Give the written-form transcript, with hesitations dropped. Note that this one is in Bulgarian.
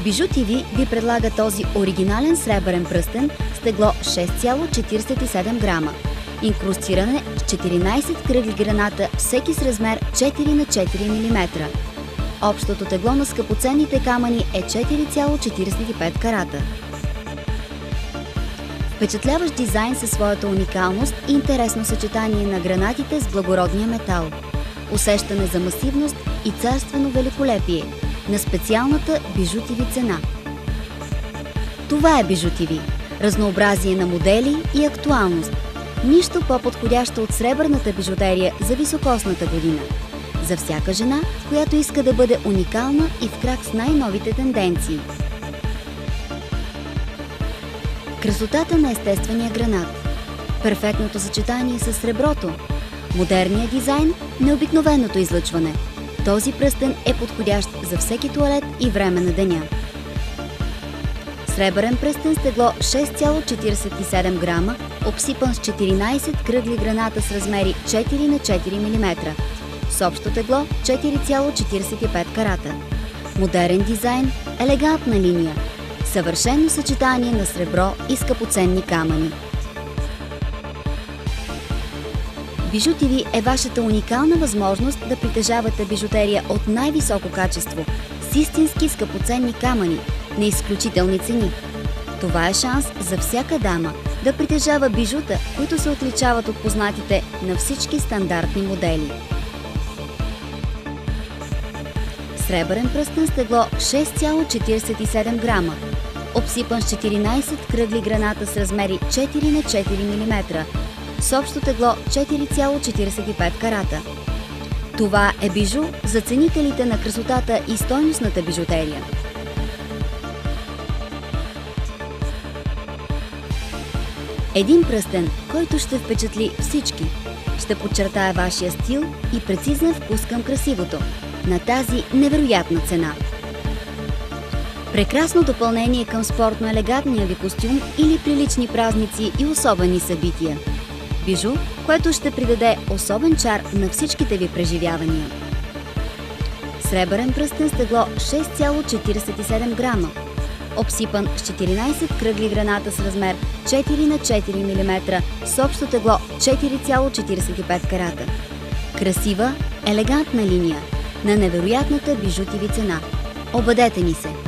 Бижу TV ви предлага този оригинален сребърен пръстен с тегло 6,47 грама. Инкрустиране с 14 кръгли граната, всеки с размер 4 на 4 мм. Общото тегло на скъпоценните камъни е 4,45 карата. Впечатляващ дизайн със своята уникалност и интересно съчетание на гранатите с благородния метал. Усещане за масивност и царствено великолепие на специалната Бижу TV цена. Това е Бижу TV. Разнообразие на модели и актуалност. Нищо по-подходящо от сребърната бижутерия за високосната година. За всяка жена, която иска да бъде уникална и в крак с най-новите тенденции. Красотата на естествения гранат. Перфектното съчетание с среброто. Модерният дизайн, необикновеното излъчване. Този пръстен е подходящ за всеки тоалет и време на деня. Сребърен пръстен с тегло 6,47 грама, обсипан с 14 кръгли граната с размери 4 на 4 мм. С общо тегло 4,45 карата. Модерен дизайн, елегантна линия. Съвършено съчетание на сребро и скъпоценни камъни. Бижу TV е вашата уникална възможност да притежавате бижутерия от най-високо качество, с истински скъпоценни камъни, на изключителни цени. Това е шанс за всяка дама да притежава бижута, които се отличават от познатите на всички стандартни модели. Сребърен пръстен с тегло 6,47 грама, обсипан с 14 кръгли граната с размери 4 на 4 мм, с общо тегло 4,45 карата. Това е бижу за ценителите на красотата и стойностната бижутерия. Един пръстен, който ще впечатли всички. Ще подчертае вашия стил и прецизен вкус към красивото на тази невероятна цена. Прекрасно допълнение към спортно-елегантния ви костюм или прилични празници и особени събития. Бижу, което ще придаде особен чар на всичките ви преживявания. Сребърен пръстен с тегло 6,47 грама, обсипан с 14 кръгли граната с размер 4 на 4 мм, с общо тегло 4,45 карата. Красива, елегантна линия на невероятната Бижу TV цена. Обадете ни се!